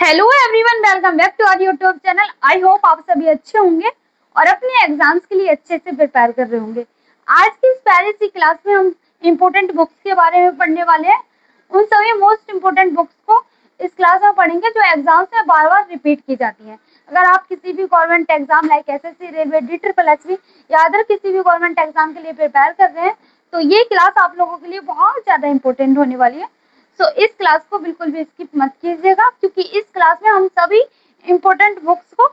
Hello everyone, welcome back to our YouTube channel. I hope आप सभी अच्छे होंगे और अपने एग्जाम्स के लिए अच्छे से प्रिपेयर कर रहे होंगे। आज की इस प्यारी सी क्लास में हम इम्पोर्टेंट बुक्स के बारे में पढ़ने वाले हैं। उन सभी मोस्ट इम्पोर्टेंट बुक्स को इस क्लास में पढ़ेंगे जो एग्जाम्स में बार बार रिपीट की जाती हैं। अगर आप किसी भी government exam like SSC, railway, DSSB या अदर किसी भी गवर्नमेंट एग्जाम के लिए प्रिपेयर कर रहे हैं तो ये क्लास आप लोगों के लिए बहुत ज्यादा इंपॉर्टेंट होने वाली है। तो इस क्लास को बिल्कुल भी स्किप मत कीजिएगा, क्योंकि इस क्लास में हम सभी इम्पोर्टेंट बुक्स को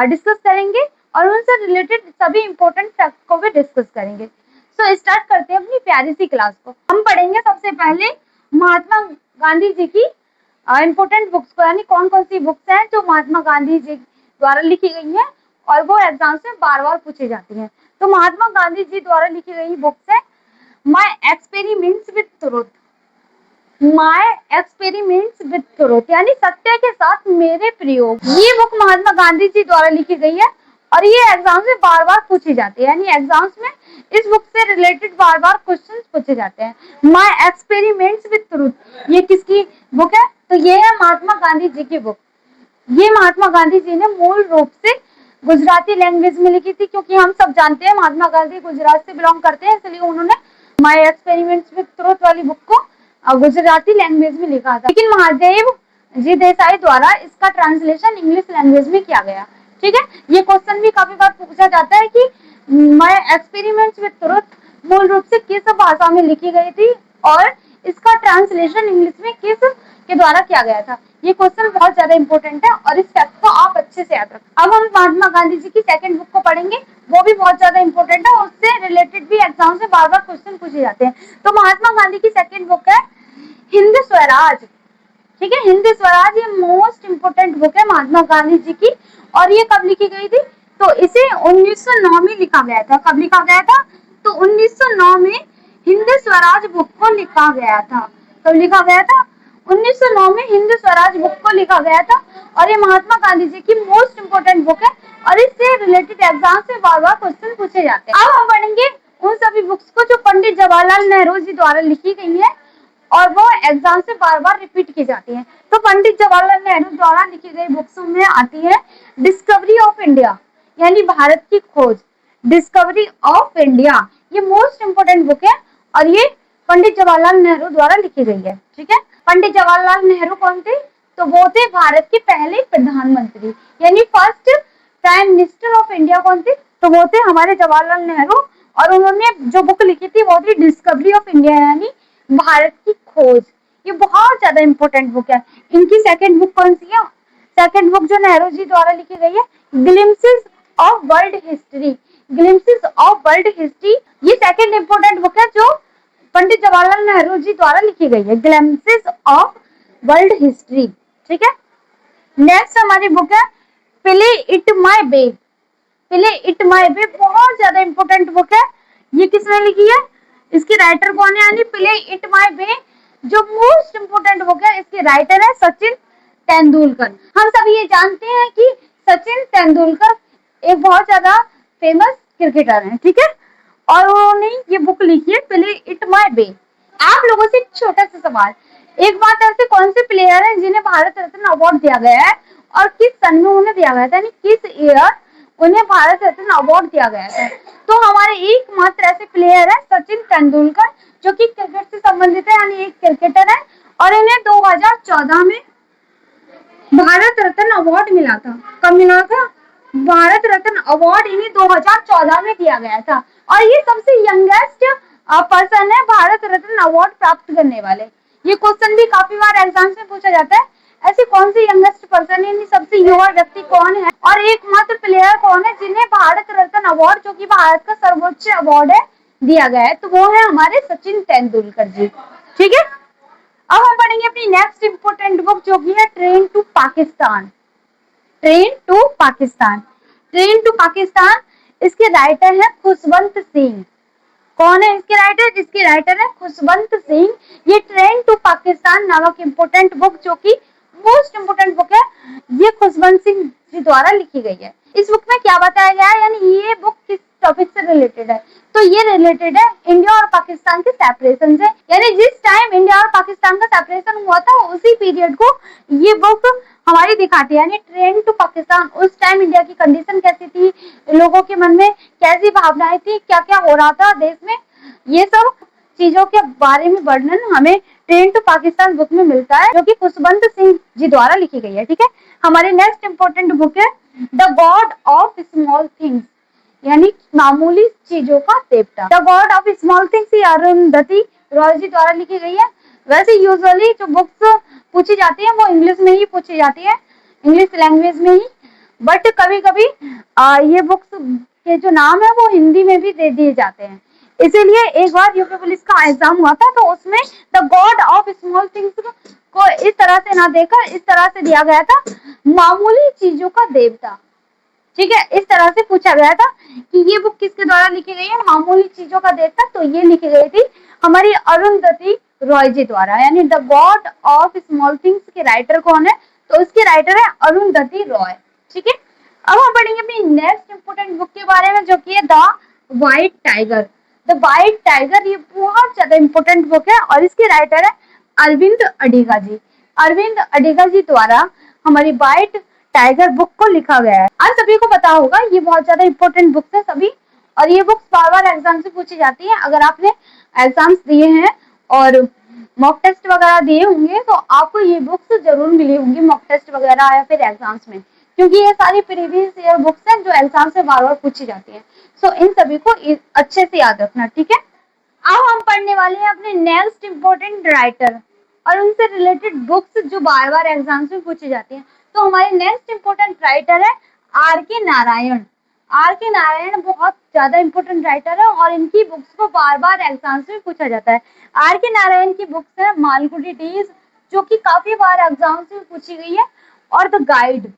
डिस्कस करेंगे और उनसे रिलेटेड सभी इम्पोर्टेंट फैक्ट को भी डिस्कस करेंगे। सो स्टार्ट करते हैं अपनी प्यारी सी क्लास को। हम पढ़ेंगे सबसे पहले महात्मा गांधी जी की इम्पोर्टेंट बुक्स को, यानी कौन कौन सी बुक्स हैं जो महात्मा गांधी जी द्वारा लिखी गई हैं और वो एग्जाम से बार बार पूछी जाती हैं। तो महात्मा गांधी जी द्वारा लिखी गई बुक्स है my experiments with truth, my experiments with truth, यानी सत्य के साथ मेरे प्रयोग। ये बुक महात्मा गांधी जी द्वारा लिखी गई है और ये एग्जाम में बार बार पूछी जाती है, यानी एग्जाम्स में इस बुक से रिलेटेड बार बार क्वेश्चंस पूछे जाते हैं। माय एक्सपेरिमेंट्स विद ट्रुथ, ये किसकी बुक है? तो ये है महात्मा गांधी जी की बुक। ये महात्मा गांधी जी ने मूल रूप से गुजराती लैंग्वेज में लिखी थी, क्योंकि हम सब जानते हैं महात्मा गांधी गुजरात से बिलोंग करते हैं, इसलिए उन्होंने माय एक्सपेरिमेंट्स विद ट्रुथ वाली बुक को गुजराती लैंग्वेज में लिखा था। लेकिन महादेव जी देसाई द्वारा इसका ट्रांसलेशन इंग्लिश लैंग्वेज में किया गया। ठीक है, ये क्वेश्चन भी काफी बार पूछा जाता है कि माय एक्सपेरिमेंट्स विद ट्रुथ मूल रूप से किस भाषा में लिखी गई थी और इसका ट्रांसलेशन इंग्लिश में किस के द्वारा किया गया था। ये क्वेश्चन बहुत ज्यादा इंपॉर्टेंट है और इस फैक्ट को आप अच्छे से याद रखें। अब हम महात्मा गांधी जी की सेकंड बुक को पढ़ेंगे, वो भी बहुत ज्यादा इंपॉर्टेंट है, उससे रिलेटेड भी एग्जाम से बार बार क्वेश्चन पूछे जाते हैं। तो महात्मा गांधी की सेकंड बुक है हिंद स्वराज। ठीक है, हिंद स्वराज ये मोस्ट इंपोर्टेंट बुक है महात्मा गांधी जी की और ये कब लिखी गई थी? तो इसे 1909 में लिखा गया था। कब लिखा गया था? तो 1909 में हिंद स्वराज बुक को लिखा गया था। कब लिखा गया था? 1909 में हिंद स्वराज बुक को लिखा गया था और ये महात्मा गांधी जी की मोस्ट इंपोर्टेंट बुक है और इससे रिलेटेड एग्जाम से बार बार क्वेश्चन पूछे जाते हैं। अब हम पढ़ेंगे उन सभी बुक्स को जो पंडित जवाहरलाल नेहरू जी द्वारा लिखी गई है और वो एग्जाम से बार बार रिपीट की जाती है। तो पंडित जवाहरलाल नेहरू द्वारा लिखी गई बुक्स में आती है डिस्कवरी ऑफ इंडिया, यानी भारत की खोज। डिस्कवरी ऑफ इंडिया ये मोस्ट इंपोर्टेंट बुक है और ये पंडित जवाहरलाल नेहरू द्वारा लिखी गई है। ठीक है, पंडित जवाहरलाल नेहरू कौन थे? तो वो थे भारत के पहले प्रधानमंत्री, यानी first prime minister of India. कौन थे? तो वो थे हमारे जवाहरलाल नेहरू और उन्होंने जो बुक लिखी थी वो थी डिस्कवरी ऑफ इंडिया, यानी भारत की खोज। ये बहुत ज्यादा इंपॉर्टेंट बुक है। इनकी सेकंड बुक कौन सी है? सेकंड बुक जो नेहरू जी द्वारा लिखी गई है glimpses of world history. Glimpses of world history ये सेकंड इंपॉर्टेंट बुक है जो पंडित जवाहरलाल नेहरू जी द्वारा लिखी गई है, ग्लिम्पसेस ऑफ वर्ल्ड हिस्ट्री। ठीक है, नेक्स्ट हमारी बुक है play it my way. Play it my way बहुत ज्यादा इंपॉर्टेंट बुक है। ये किसने लिखी है? इसकी राइटर कौन है? यानी प्ले इट माय वे जो मोस्ट इंपोर्टेंट बुक है, इसके राइटर है सचिन तेंदुलकर। हम सब ये जानते हैं कि सचिन तेंदुलकर एक बहुत ज्यादा फेमस क्रिकेटर हैं। ठीक है, और उन्होंने ये बुक लिखी है प्ले इट माय वे। आप लोगों से छोटा सा सवाल, एक बात, ऐसे कौन से प्लेयर हैं जिन्हें भारत रत्न अवार्ड दिया गया है और किस सन में उन्हें दिया गया था, यानी किस ईयर उन्हें भारत रत्न अवार्ड दिया गया था? तो हमारे एकमात्र ऐसे प्लेयर है सचिन तेंदुलकर जो कि क्रिकेट से संबंधित है, यानी एक क्रिकेटर है और इन्हें 2014 में भारत रत्न अवार्ड मिला था। कब मिला था? भारत रत्न अवार्ड इन्हें 2014 में दिया गया था और ये सबसे यंगेस्ट पर्सन है भारत रत्न अवार्ड प्राप्त करने वाले। ये क्वेश्चन भी काफी बार एग्जाम में पूछा जाता है, ऐसे कौन से यंगेस्ट पर्सन है, सबसे युवा व्यक्ति कौन है और एकमात्र प्लेयर कौन है जिन्हें भारत रत्न अवार्ड जो कि भारत का सर्वोच्च अवार्ड है दिया गया है? तो वो है हमारे सचिन तेंदुलकर जी। ठीक है, अब हम पढ़ेंगे अपनी नेक्स्ट इंपोर्टेंट बुक जो की है train to Pakistan. Train to Pakistan, train to Pakistan इसके राइटर है खुशवंत सिंह। कौन है इसके राइटर? इसके राइटर है खुशवंत सिंह। ये ट्रेन टू पाकिस्तान नामक इंपोर्टेंट बुक जो कि मोस्ट इंपोर्टेंट बुक है, ये खुशवंत सिंह जी द्वारा लिखी गई है। इस बुक में क्या बताया गया है, यानी ये बुक किस टॉपिक से रिलेटेड है? तो ये रिलेटेड है इंडिया और पाकिस्तान के सेपरेशन से, यानी जिस टाइम इंडिया और पाकिस्तान का सेपरेशन हुआ था उसी पीरियड को ये बुक हमारी दिखाती है, यानी ट्रेन टू पाकिस्तान। उस टाइम इंडिया की कंडीशन कैसी थी, लोगों के मन में कैसी भावनाएं थी, क्या क्या हो रहा था देश में, ये सब चीजों के बारे में वर्णन हमें ट्रेन टू पाकिस्तान बुक में मिलता है, जो कि खुशवंत सिंह जी द्वारा लिखी गई है। ठीक है, हमारी नेक्स्ट इंपॉर्टेंट बुक है the God of small things, यानी मामूली चीजों का देवता। The God of small things ये अरुंधति रॉय जी द्वारा लिखी गई है। वैसे यूजुअली जो बुक्स पूछी जाती है वो इंग्लिश में ही पूछी जाती है, इंग्लिश लैंग्वेज में ही, बट कभी कभी ये बुक्स के जो नाम है वो हिंदी में भी दे दिए जाते हैं। इसीलिए एक बार यूपी पुलिस का एग्जाम हुआ था, तो उसमें the God of small things को इस तरह से ना देकर इस तरह से दिया गया था, मामूली चीजों का देवता। ठीक है, इस तरह से पूछा गया था कि ये बुक किसके द्वारा लिखी गई है, मामूली चीजों का देवता, तो ये लिखी गई थी हमारी अरुंधति रॉय जी द्वारा। यानी the God of small things के राइटर कौन है, तो उसके राइटर है अरुंधति रॉय। ठीक है, अब हम पढ़ेंगे अपनी नेक्स्ट इंपोर्टेंट बुक के बारे में, जो कि है the white tiger. The white tiger ये बहुत ज्यादा इंपोर्टेंट बुक है और इसके राइटर है अरविंद अडिगा जी। अरविंद अडिगा जी द्वारा हमारी व्हाइट टाइगर बुक को लिखा गया है। आप सभी को पता होगा ये बहुत ज्यादा इंपोर्टेंट बुक्स है सभी, और ये बुक्स बार बार एग्जाम से पूछी जाती है। अगर आपने एग्जाम्स दिए हैं और मॉक टेस्ट वगैरह दिए होंगे तो आपको ये बुक्स जरूर मिली होंगी मॉक टेस्ट वगैरह या फिर एग्जाम्स में, क्योंकि ये सारी प्रीवियस ईयर बुक्स हैं जो एग्जाम से बार बार पूछी जाती है। सो इन सभी को अच्छे से याद रखना। ठीक है, अब हम पढ़ने वाले हैं अपने नेक्स्ट इंपोर्टेंट राइटर और उनसे रिलेटेड बुक्स जो बार बार एग्जाम्स में पूछी जाती हैं। तो हमारे नेक्स्ट इंपोर्टेंट राइटर है आर के नारायण। आर के नारायण बहुत ज्यादा इंपोर्टेंट राइटर है और इनकी बुक्स को बार बार एग्जाम्स में पूछा जाता है। आर के नारायण की बुक्स है मालगुडी डेज, जो कि काफी बार एग्जाम्स में पूछी गई है, और द गाइड।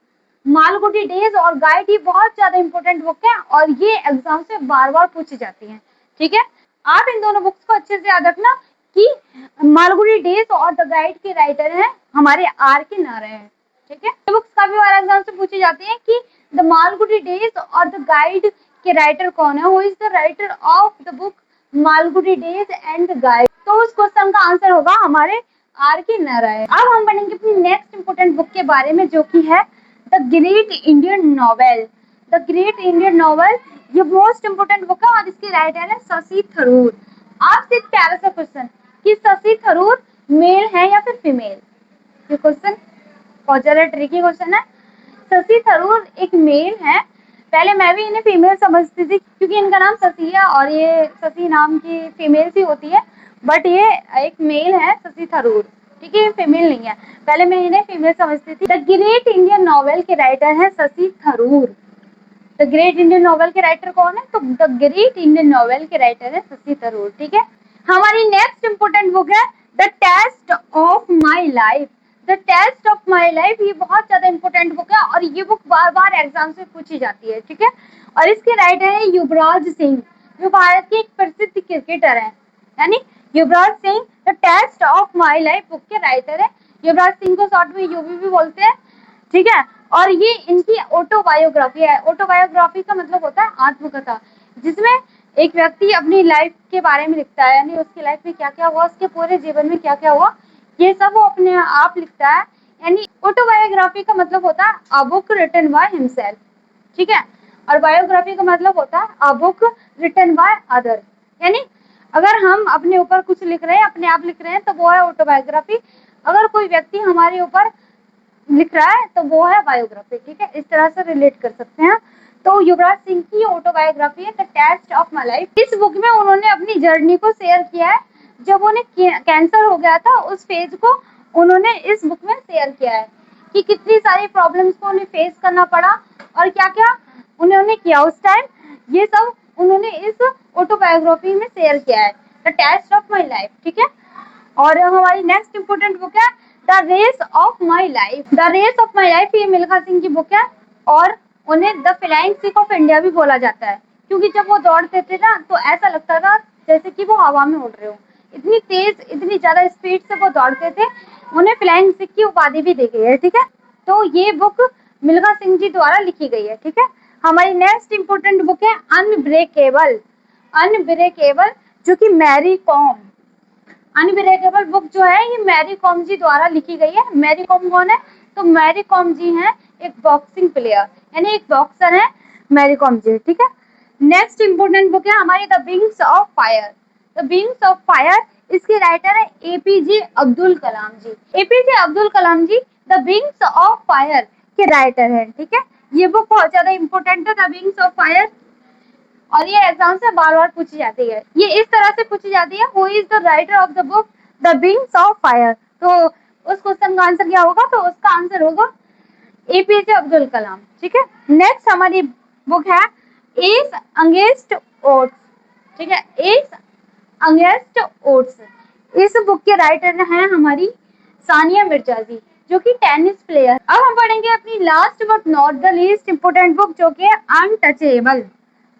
मालगुडी डेज और गाइड ये बहुत ज्यादा इंपोर्टेंट बुक है और ये एग्जाम से बार बार पूछी जाती है। ठीक है, आप इन दोनों बुक्स को अच्छे से याद रखना कि मालगुडी डेज और द गाइड के राइटर हैं हमारे आर के नारायण। ठीक है, ये बुक्स काफी बार एग्जाम से पूछी जाती है कि द मालगुडी डेज और द गाइड के राइटर कौन है, who is the writer of the book Malgudi days and the guide. तो उस क्वेश्चन का आंसर होगा हमारे आर के नारायण। अब हम पढ़ेंगे अपनी नेक्स्ट इंपोर्टेंट बुक के बारे में, जो कि है the great Indian novel. The great Indian novel ये मोस्ट इंपोर्टेंट बुक है और इसके राइटर है शशि थरूर। आपसे एक प्यारा सा क्वेश्चन कि शशि थरूर मेल है या फिर फीमेल, ये क्वेश्चन बहुत ज्यादा ट्रिकी क्वेश्चन है। शशि थरूर एक मेल है, पहले मैं भी इन्हें फीमेल समझती थी क्योंकि इनका नाम शशि है और ये शशि नाम की फीमेल सी होती है, बट ये एक मेल है शशि थरूर। ठीक है, ये फीमेल नहीं है, पहले मैं इन्हें फीमेल समझती थी। द ग्रेट इंडियन नॉवेल के राइटर है Shashi Tharoor. The great Indian novel के राइटर कौन है, तो द ग्रेट इंडियन नॉवेल के राइटर है शशि थरूर। ठीक है, हमारी नेक्स्ट इंपोर्टेंट बुक है the test of my life. The test of my life ये बहुत ज्यादा इंपोर्टेंट बुक है और ये बुक बार बार एग्जाम से पूछी जाती है। ठीक है, और इसके राइटर है युवराज सिंह, जो भारत के एक प्रसिद्ध क्रिकेटर है, यानी Yuvraj Singh. The test of my life book के राइटर है युवराज सिंह, को शॉर्ट में यूवी भी बोलते हैं। ठीक है, और ये इनकी ऑटोबायोग्राफी है। ऑटोबायोग्राफी का मतलब होता है आत्मकथा, जिसमें एक व्यक्ति अपनी लाइफ के बारे में लिखता है, यानी उसकी लाइफ में क्या क्या हुआ, उसके पूरे जीवन में क्या क्या हुआ, ये सब वो अपने आप लिखता है। यानी ऑटोबायोग्राफी का मतलब होता है a book written by himself. ठीक है, और बायोग्राफी का मतलब होता है a book written by other. यानी अगर हम अपने ऊपर कुछ लिख रहे हैं, अपने आप लिख रहे हैं, तो वो है ऑटोबायोग्राफी। अगर कोई व्यक्ति हमारे ऊपर लिख रहा है तो वो है बायोग्राफी। ठीक है, इस तरह से रिलेट कर सकते हैं। तो युवराज सिंह की ऑटोबायोग्राफी है the test of my life. इस बुक में उन्होंने अपनी जर्नी को शेयर किया है, जब उन्हें कैंसर हो गया था उस फेज को उन्होंने इस बुक में शेयर किया है कि कितनी सारी प्रॉब्लम्स को उन्हें फेस करना पड़ा और क्या क्या उन्होंने किया उस टाइम, ये सब उन्होंने इस ऑटोबायोग्राफी में शेयर किया है the test of my life. ठीक है, और हमारी नेक्स्ट इंपोर्टेंट बुक है the race of my life. The race of my life ये मिल्खा सिंह की बुक है और उन्हें the flying Sikh of India भी बोला जाता है, क्योंकि जब वो दौड़ते थे ना तो ऐसा लगता था जैसे कि वो हवा में उड़ रहे हो, इतनी तेज इतनी ज्यादा स्पीड से वो दौड़ते थे। उन्हें फ्लाइंग सिख की उपाधि भी दी गई है। ठीक है, तो ये बुक मिल्खा सिंह जी द्वारा लिखी गई है। ठीक है, हमारी नेक्स्ट इंपोर्टेंट बुक है अनब्रेकेबल। अनब्रेकेबल जो कि मैरी कॉम, अनब्रेकेबल बुक जो है ये मैरी कॉम जी द्वारा लिखी गई है। मैरी कॉम कौन है, तो मैरी कॉम जी हैं एक बॉक्सिंग प्लेयर, यानी एक बॉक्सर है मैरी कॉम जी, ठीक है। नेक्स्ट इंपोर्टेंट बुक है हमारी the wings of fire. The wings of fire, इसके राइटर है APJ Abdul Kalam ji. APJ Abdul Kalam ji the wings of fire के राइटर हैं, ठीक है। ये बुक बहुत ज्यादा इंपॉर्टेंट है, द विंग्स ऑफ फायर, और ये एग्जाम से बार बार पूछी जाती है। ये इस तरह से पूछी जाती है, who is the writer of the book the wings of fire. तो उस क्वेश्चन का आंसर क्या होगा, तो उसका आंसर होगा एपीजे अब्दुल कलाम, ठीक है। नेक्स्ट हमारी बुक है एस अगेंस्ट ओड्स, ठीक है, एस अगेंस्ट ओड्स। इस बुक के राइटर हैं हमारी सानिया मिर्जा जी, जो कि टेनिस प्लेयर। अब हम पढ़ेंगे अपनी last but not the least important book, जो कि है अनटचेबल।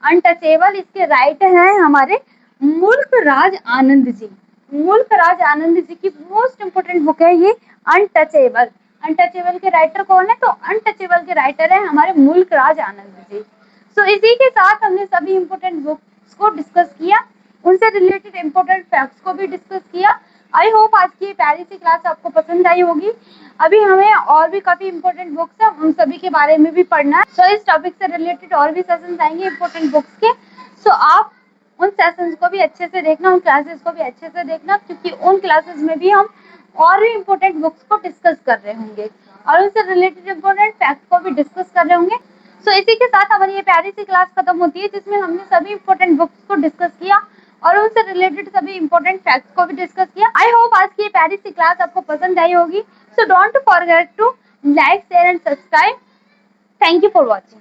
अनटचेबल, इसके राइटर हैं हमारे मुल्क राज आनंद जी। मुल्क राज आनंद जी की मोस्ट इंपोर्टेंट बुक है ये अनटचेबल। अनटचेबल के राइटर कौन है, तो अनटचेबल के राइटर है हमारे मुल्क राज आनंद जी। सो इसी के साथ हमने सभी इंपोर्टेंट बुक्स को डिस्कस किया, उनसे रिलेटेड इंपोर्टेंट फैक्ट्स को भी डिस्कस किया। आई होप आज की प्यारी सी क्लास आपको पसंद आई होगी। अभी हमें और भी काफी इंपोर्टेंट बुक्स है, उन सभी के बारे में भी पढ़ना है। सो इस टॉपिक से रिलेटेड और भी सेशंस आएंगे इंपोर्टेंट बुक्स के। सो आप उन सेशंस को भी अच्छे से देखना, उन क्लासेस को भी अच्छे से देखना, क्योंकि उन क्लासेस में भी हम और भी इंपोर्टेंट बुक्स को डिस्कस कर रहे होंगे और उनसे रिलेटेड इंपोर्टेंट फैक्ट को भी डिस्कस कर रहे होंगे। सो इसी के साथ हमारी ये प्यारी सी क्लास खत्म होती है, जिसमें हमने सभी इंपोर्टेंट बुक्स को डिस्कस किया और उनसे रिलेटेड सभी इंपोर्टेंट फैक्ट्स को भी डिस्कस किया। आई होप आज की ये प्यारी सी क्लास आपको पसंद आई होगी। So don't forget to like, share and subscribe. Thank you for watching.